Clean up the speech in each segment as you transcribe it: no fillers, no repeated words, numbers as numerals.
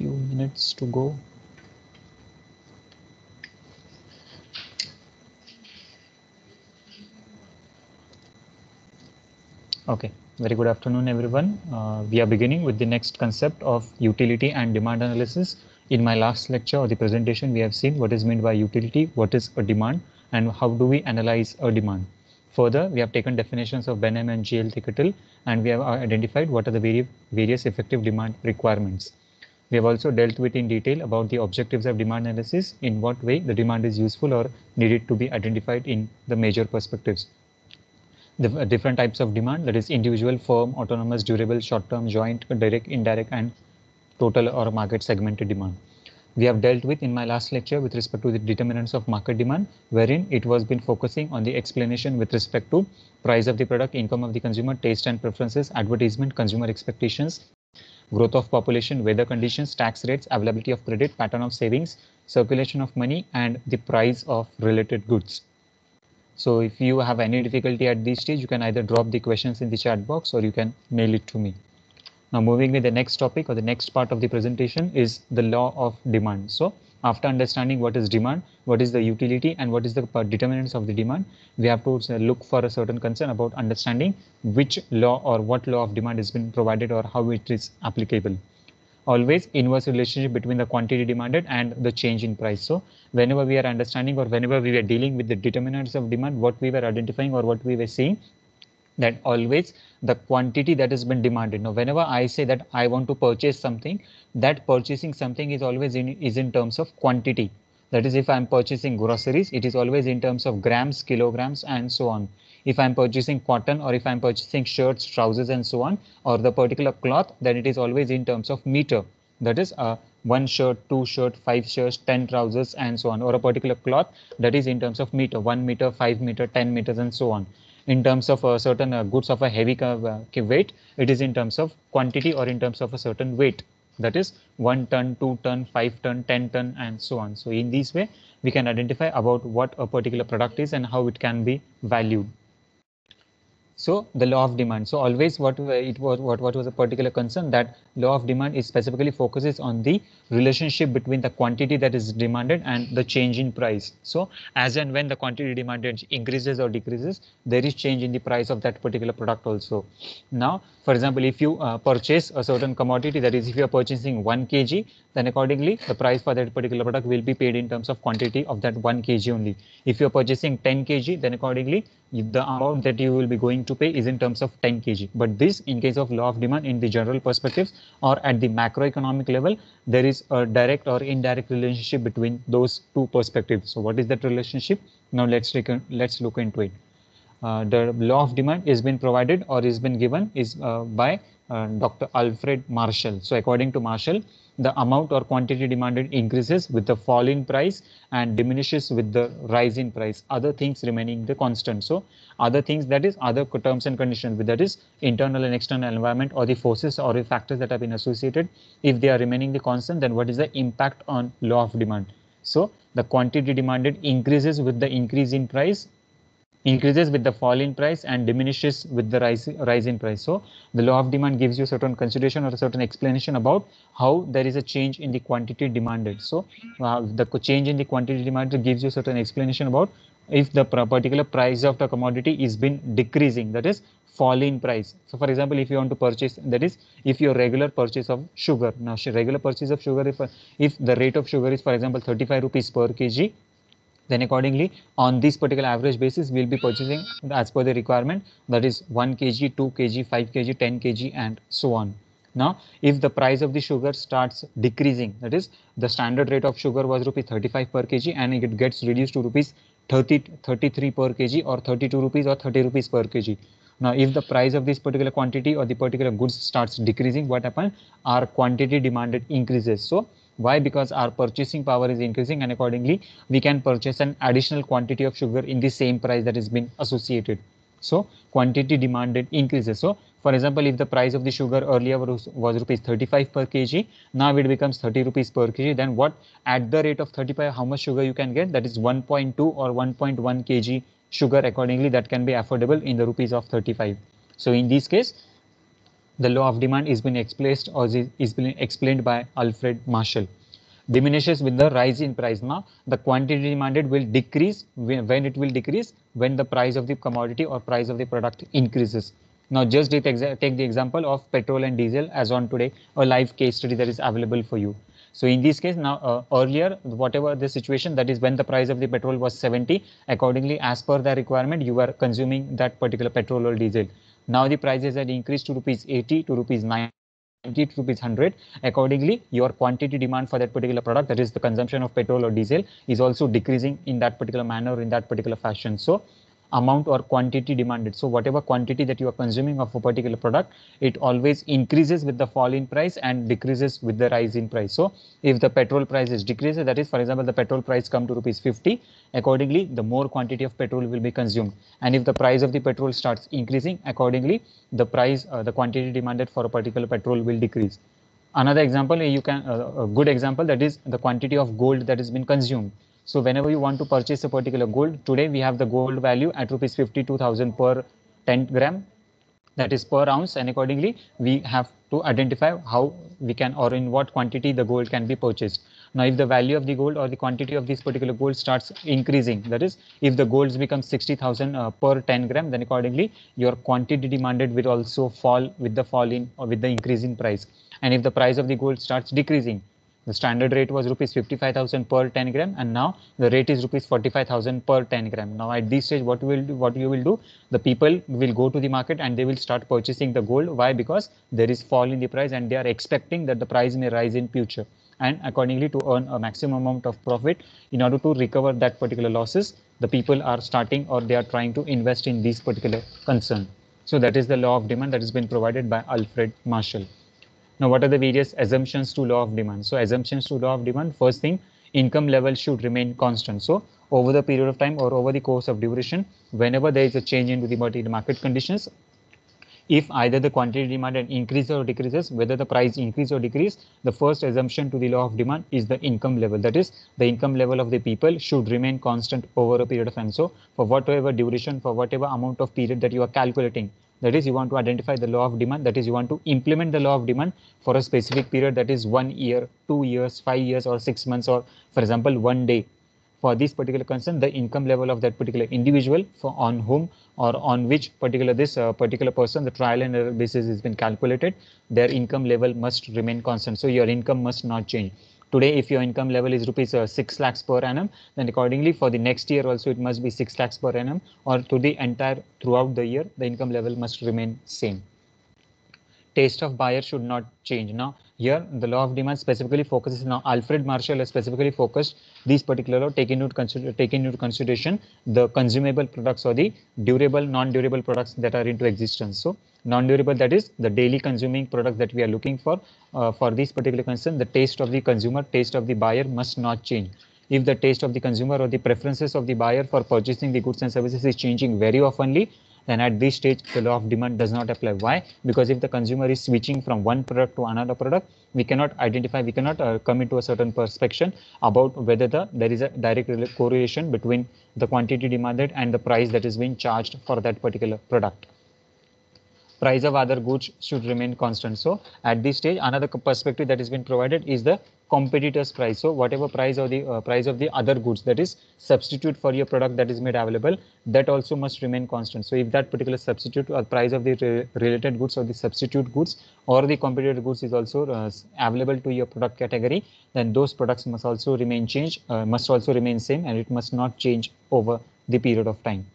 few minutes to go. Okay, very good afternoon, everyone. We are beginning with the next concept of utility and demand analysis. In my last lecture or the presentation, we have seen what is meant by utility, what is a demand, and how do we analyze a demand. Further, we have taken definitions of Benham and G.L. Thicketel, and we have identified what are the various effective demand requirements. We have also dealt with in detail about the objectives of demand analysis, in what way the demand is useful or needed to be identified in the major perspectives. The different types of demand, that is individual, firm, autonomous, durable, short-term, joint, direct, indirect, and total or market segmented demand. We have dealt with in my last lecture with respect to the determinants of market demand, wherein it was been focusing on the explanation with respect to price of the product, income of the consumer, taste and preferences, advertisement, consumer expectations, growth of population, weather conditions, tax rates, availability of credit, pattern of savings, circulation of money, and the price of related goods. So if you have any difficulty at this stage, you can either drop the questions in the chat box or you can mail it to me. Now moving with the next topic or the next part of the presentation is the law of demand. So after understanding what is demand, what is the utility, and what is the determinants of the demand, we have to look for a certain concern about understanding which law or what law of demand has been provided or how it is applicable. Always inverse relationship between the quantity demanded and the change in price. So whenever we are understanding or whenever we were dealing with the determinants of demand, what we were identifying or what we were saying, that always the quantity that has been demanded. Now, whenever I say that I want to purchase something, that purchasing something is always in terms of quantity. That is, if I'm purchasing groceries, it is always in terms of grams, kilograms, and so on. If I'm purchasing cotton or if I'm purchasing shirts, trousers, and so on, or the particular cloth, then it is always in terms of meter. That is one shirt, two shirt, 5 shirts, 10 trousers, and so on, or a particular cloth that is in terms of meter, 1 meter, 5 meter, 10 meters, and so on. In terms of certain goods of a heavy weight, it is in terms of quantity or in terms of a certain weight. That is 1 ton, 2 ton, 5 ton, 10 ton, and so on. So in this way, we can identify about what a particular product is and how it can be valued. So the law of demand. So always what was a particular concern, that law of demand is specifically focuses on the relationship between the quantity that is demanded and the change in price. So as and when the quantity demanded increases or decreases, there is change in the price of that particular product also. Now, for example, if you purchase a certain commodity, that is if you are purchasing 1 kg, then accordingly the price for that particular product will be paid in terms of quantity of that 1 kg only. If you are purchasing 10 kg, then accordingly the amount that you will be going to pay is in terms of 10 kg. But this, in case of law of demand, in the general perspectives or at the macroeconomic level, there is a direct or indirect relationship between those two perspectives. So what is that relationship? Now let's look into it. The law of demand is been provided or is been given is by Dr. Alfred Marshall. So according to Marshall, the amount or quantity demanded increases with the fall in price and diminishes with the rise in price, other things remaining the constant. So other things, that is other terms and conditions, that is internal and external environment or the forces or the factors that have been associated, if they are remaining the constant, then what is the impact on law of demand? So the quantity demanded increases with the increase in price, increases with the fall in price, and diminishes with the rise in price. So the law of demand gives you certain consideration or a certain explanation about how there is a change in the quantity demanded. So the change in the quantity demanded gives you certain explanation about if the particular price of the commodity is been decreasing, that is fall in price. So for example, if you want to purchase, that is if your regular purchase of sugar, now regular purchase of sugar, if the rate of sugar is for example 35 rupees per kg, then accordingly on this particular average basis we'll be purchasing as per the requirement, that is 1 kg, 2 kg, 5 kg, 10 kg, and so on. Now if the price of the sugar starts decreasing, that is the standard rate of sugar was rupees 35 per kg and it gets reduced to rupees 33 per kg or 32 rupees or 30 rupees per kg. Now if the price of this particular quantity or the particular goods starts decreasing, what happens? Our quantity demanded increases. So why? Because our purchasing power is increasing and accordingly we can purchase an additional quantity of sugar in the same price that has been associated. So quantity demanded increases. So for example, if the price of the sugar earlier was rupees 35 per kg, now it becomes 30 rupees per kg, then what? At the rate of 35, how much sugar you can get? That is 1.2 or 1.1 kg sugar accordingly that can be affordable in the rupees of 35. So in this case, The law of demand is been expressed or is been explained by Alfred Marshall. Diminishes with the rise in price. Now the quantity demanded will decrease when it will decrease when the price of the commodity or price of the product increases. Now just take the example of petrol and diesel as on today, a live case study that is available for you. So in this case now earlier whatever the situation, that is when the price of the petrol was 70, accordingly as per the requirement you are consuming that particular petrol or diesel. Now the prices had increased to rupees 80 to rupees 90 to rupees 100. Accordingly your quantity demand for that particular product, that is the consumption of petrol or diesel, is also decreasing in that particular manner, in that particular fashion. So amount or quantity demanded, so whatever quantity that you are consuming of a particular product, it always increases with the fall in price and decreases with the rise in price. So if the petrol price is decreases, that is for example the petrol price come to rupees 50, accordingly the more quantity of petrol will be consumed. And if the price of the petrol starts increasing, accordingly the price the quantity demanded for a particular petrol will decrease. Another example, you can a good example, that is the quantity of gold that has been consumed. So whenever you want to purchase a particular gold, today we have the gold value at rupees 52,000 per 10 gram, that is per ounce, and accordingly we have to identify how we can or in what quantity the gold can be purchased. Now if the value of the gold or the quantity of this particular gold starts increasing, that is if the golds become 60,000 per 10 gram, then accordingly your quantity demanded will also fall with the fall in or with the increase in price. And if the price of the gold starts decreasing, the standard rate was rupees 55,000 per 10 gram, and now the rate is rupees 45,000 per 10 gram. Now at this stage, what you will do, the people will go to the market and they will start purchasing the gold. Why? Because there is fall in the price and they are expecting that the price may rise in future, and accordingly to earn a maximum amount of profit, in order to recover that particular losses, the people are starting or they are trying to invest in this particular concern. So that is the law of demand that has been provided by Alfred Marshall. Now, what are the various assumptions to law of demand? So assumptions to law of demand, first thing, income level should remain constant. So over the period of time or over the course of duration, whenever there is a change into the market conditions, if either the quantity demanded increases or decreases, whether the price increase or decrease, the first assumption to the law of demand is the income level. That is, the income level of the people should remain constant over a period of time. So for whatever duration, for whatever amount of period that you are calculating, that is, you want to identify the law of demand, that is, you want to implement the law of demand for a specific period, that is 1 year, 2 years, 5 years, or 6 months, or for example 1 day. For this particular concern, the income level of that particular individual for on whom or on which particular this particular person, the trial and error basis has been calculated, their income level must remain constant. So your income must not change. Today, if your income level is rupees 6 lakhs per annum, then accordingly for the next year also it must be 6 lakhs per annum, or to the entire throughout the year, the income level must remain same. Taste of buyer should not change. Now here the law of demand specifically focuses, now Alfred Marshall has specifically focused these particular law take into consideration the consumable products or the durable non-durable products that are into existence. So non-durable, that is the daily consuming products that we are looking for this particular concern, the taste of the consumer, taste of the buyer must not change. If the taste of the consumer or the preferences of the buyer for purchasing the goods and services is changing very oftenly, then at this stage the law of demand does not apply. Why? Because if the consumer is switching from one product to another product, we cannot identify, we cannot come into a certain perception about whether there is a direct correlation between the quantity demanded and the price that is being charged for that particular product. Price of other goods should remain constant. So at this stage, another perspective that has been provided is the competitor's price. So whatever price of the price of the other goods, that is substitute for your product that is made available, that also must remain constant. So if that particular substitute or price of the related goods or the substitute goods or the competitor goods is also available to your product category, then those products must also remain must also remain same, and it must not change over the period of time.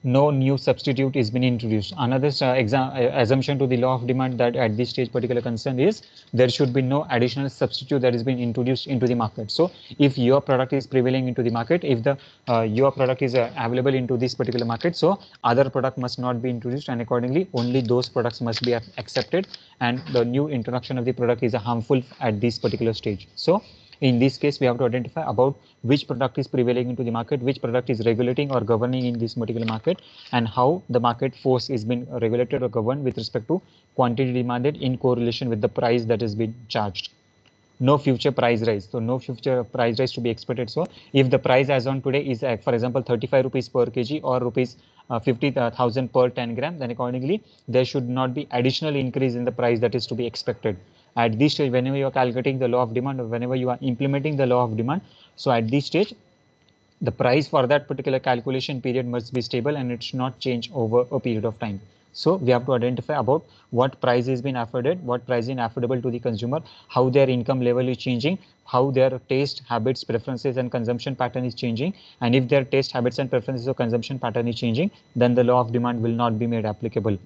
No new substitute is been introduced. Another assumption to the law of demand that at this stage particular concern is there should be no additional substitute that is being introduced into the market. So if your product is prevailing into the market, if the your product is available into this particular market, so other product must not be introduced, and accordingly only those products must be accepted, and the new introduction of the product is harmful at this particular stage. So in this case, we have to identify about which product is prevailing into the market, which product is regulating or governing in this particular market, and how the market force is being regulated or governed with respect to quantity demanded in correlation with the price that is being charged. no future price rise. So no future price rise to be expected. So if the price as on today is, for example, 35 rupees per kg or rupees 50,000 per 10 gram, then accordingly there should not be additional increase in the price that is to be expected. At this stage, whenever you are calculating the law of demand, or whenever you are implementing the law of demand, so at this stage, the price for that particular calculation period must be stable and it should not change over a period of time. So we have to identify about what price is being afforded, what price is affordable to the consumer, how their income level is changing, how their taste, habits, preferences and consumption pattern is changing. And if their taste, habits and preferences or consumption pattern is changing, then the law of demand will not be made applicable.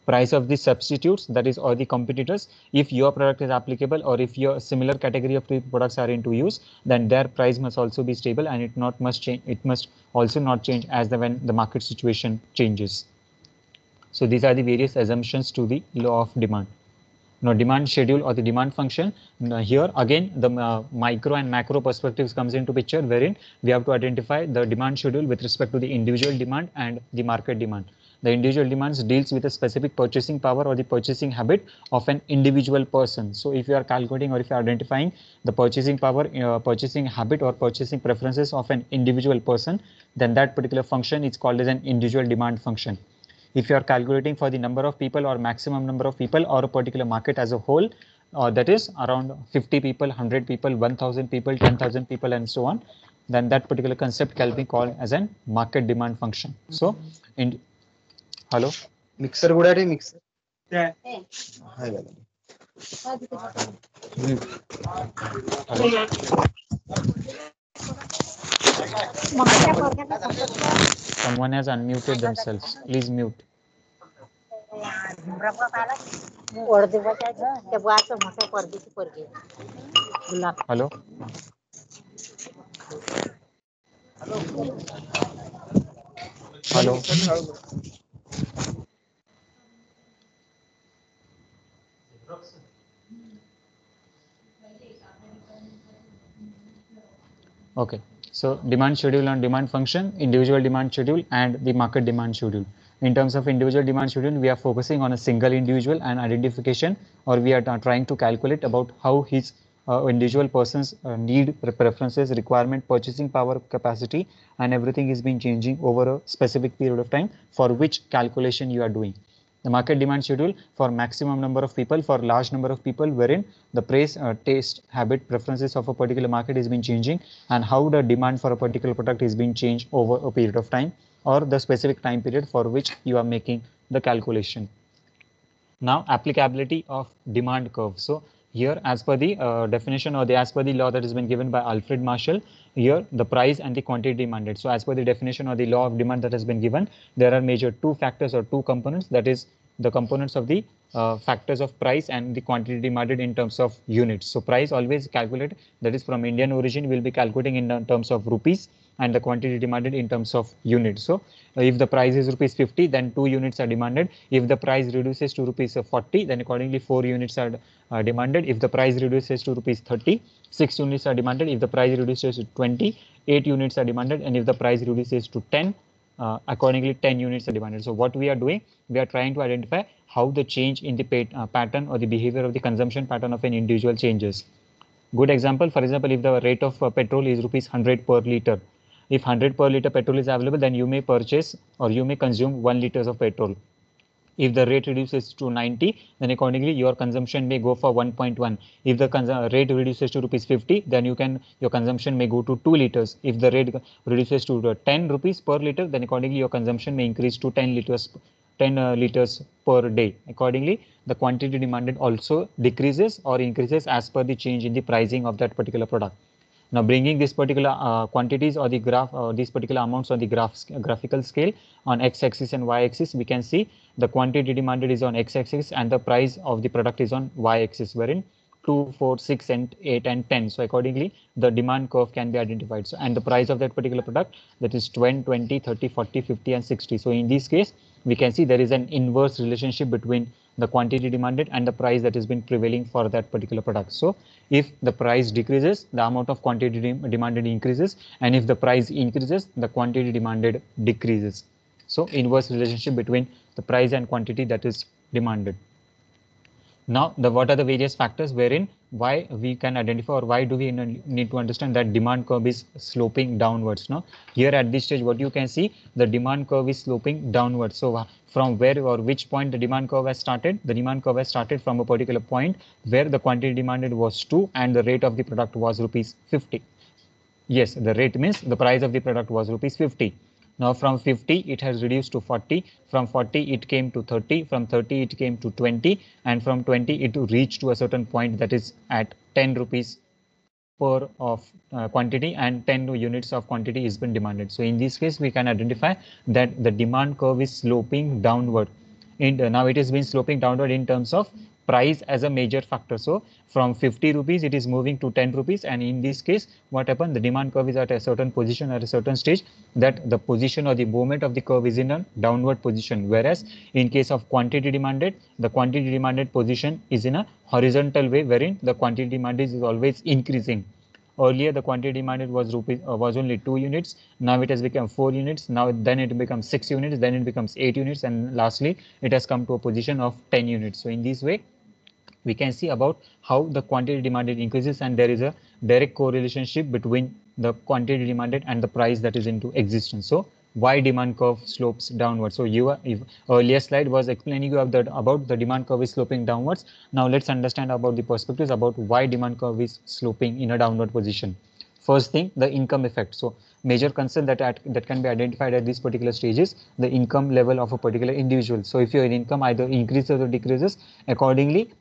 Price of the substitutes, that is, or the competitors, if your product is applicable or if your similar category of products are into use, then their price must also be stable and it not must change, it must also not change as the when the market situation changes. So these are the various assumptions to the law of demand. Now demand schedule or the demand function, here again the micro and macro perspectives comes into picture, wherein we have to identify the demand schedule with respect to the individual demand and the market demand. The individual demands deals with a specific purchasing power or the purchasing habit of an individual person. So if you are calculating or if you are identifying the purchasing power, purchasing habit or purchasing preferences of an individual person, then that particular function is called as an individual demand function. If you are calculating for the number of people or maximum number of people or a particular market as a whole, that is around 50 people, 100 people, 1000 people, 10,000 people and so on, then that particular concept can be called as an market demand function. So in hello, mixer गुड़ा रे mixer someone has unmuted themselves, please mute. Hello. Hello. Okay, so demand schedule and demand function, individual demand schedule and the market demand schedule. In terms of individual demand schedule, we are focusing on a single individual and identification, or we are trying to calculate about how his individual person's need, preferences, requirement, purchasing power, capacity, and everything is being changing over a specific period of time for which calculation you are doing. The market demand schedule for maximum number of people, for large number of people, wherein the price, taste, habit, preferences of a particular market is been changing, and how the demand for a particular product is being changed over a period of time or the specific time period for which you are making the calculation. Now applicability of demand curve. So here, as per the definition or as per the law that has been given by Alfred Marshall, here the price and the quantity demanded. So as per the definition or the law of demand that has been given, there are major two factors or two components, that is the components of the factors of price and the quantity demanded in terms of units. So price always calculate, that is from Indian origin, will be calculating in terms of rupees, and the quantity demanded in terms of units. So if the price is rupees 50, then 2 units are demanded. If the price reduces to rupees 40, then accordingly 4 units are demanded. If the price reduces to rupees 30, 6 units are demanded. If the price reduces to 20, 8 units are demanded. And if the price reduces to 10, accordingly 10 units are demanded. So what we are doing, we are trying to identify how the change in the pattern or the behavior of the consumption pattern of an individual changes. Good example, for example, if the rate of petrol is rupees 100 per liter, if 100 per liter petrol is available, then you may purchase or you may consume 1 liters of petrol. If the rate reduces to 90, then accordingly your consumption may go for 1.1. If the rate reduces to rupees 50, then your consumption may go to 2 liters. If the rate reduces to 10 rupees per liter, then accordingly your consumption may increase to 10 liters per day. Accordingly, the quantity demanded also decreases or increases as per the change in the pricing of that particular product. Now bringing this particular quantities or the graph or these particular amounts on the graphical scale on x-axis and y-axis, we can see the quantity demanded is on x-axis and the price of the product is on y-axis, wherein 2, 4, 6, and 8 and 10. So accordingly, the demand curve can be identified. So and the price of that particular product, that is 20, 30, 40, 50, and 60. So in this case, we can see there is an inverse relationship between the quantity demanded and the price that has been prevailing for that particular product. So if the price decreases, the amount of quantity demanded increases, and if the price increases, the quantity demanded decreases. So inverse relationship between the price and quantity that is demanded. Now, what are the various factors wherein why we can identify, or why do we need to understand that demand curve is sloping downwards? Now, here at this stage, what you can see, the demand curve is sloping downwards. So from where or which point the demand curve has started? The demand curve has started from a particular point where the quantity demanded was 2 and the rate of the product was rupees 50. Yes, the rate means the price of the product was rupees 50. Now from 50 it has reduced to 40, from 40 it came to 30, from 30 it came to 20, and from 20 it reached to a certain point that is at 10 rupees per of quantity, and 10 units of quantity is been demanded. So in this case we can identify that the demand curve is sloping downward. Now it has been sloping downward in terms of price as a major factor. So from 50 rupees it is moving to 10 rupees, and in this case what happened, the demand curve is at a certain position, at a certain stage, that the position or the movement of the curve is in a downward position, whereas in case of quantity demanded, the quantity demanded position is in a horizontal way, wherein the quantity demanded is always increasing. Earlier the quantity demanded was only 2 units, now it has become 4 units, now then it becomes 6 units, then it becomes 8 units, and lastly it has come to a position of 10 units. So in this way we can see about how the quantity demanded increases, and there is a direct correlation between the quantity demanded and the price that is into existence. So why demand curve slopes downwards? So earlier slide was explaining you about the demand curve is sloping downwards. Now let's understand about the perspectives about why demand curve is sloping in a downward position. First thing, the income effect. So major concern that can be identified at this particular stage is the income level of a particular individual. So if your income either increases or decreases, accordingly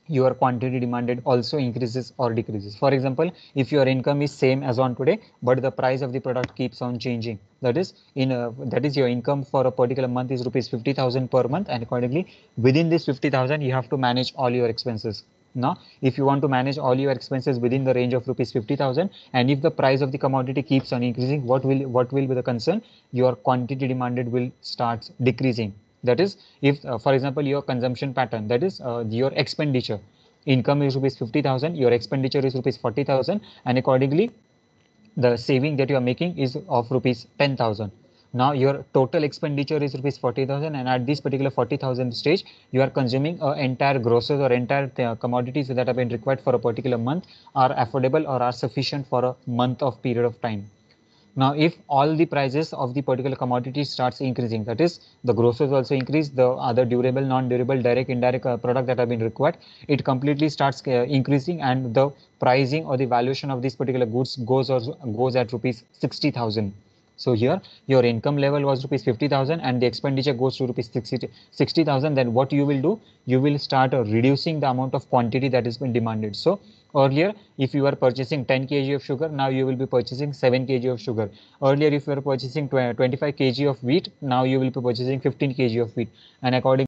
your quantity demanded also increases or decreases. For example, if your income is same as on today, but the price of the product keeps on changing, that is your income for a particular month is rupees 50,000 per month, and accordingly within this 50,000 you have to manage all your expenses. Now if you want to manage all your expenses within the range of rupees 50,000, and if the price of the commodity keeps on increasing, what will be the concern? Your quantity demanded will start decreasing. That is, if for example your consumption pattern, that is your expenditure, income is rupees 50,000, your expenditure is rupees 40,000, and accordingly the saving that you are making is of rupees 10,000. Now your total expenditure is rupees 40,000, and at this particular 40,000 stage you are consuming entire grosses or entire commodities that have been required for a particular month are affordable or are sufficient for a month of period of time. Now if all the prices of the particular commodity starts increasing, that is the grosses also increase, the other durable, non-durable, direct, indirect product that have been required, it completely starts increasing, and the pricing or the valuation of this particular goods goes at rupees 60,000. So here your income level was rupees 50,000 and the expenditure goes to rupees 60,000. Then what you will do? You will start reducing the amount of quantity that has been demanded. So earlier, if you are purchasing 10 kg of sugar, now you will be purchasing 7 kg of sugar. Earlier, if you are purchasing 25 kg of wheat, now you will be purchasing 15 kg of wheat. And according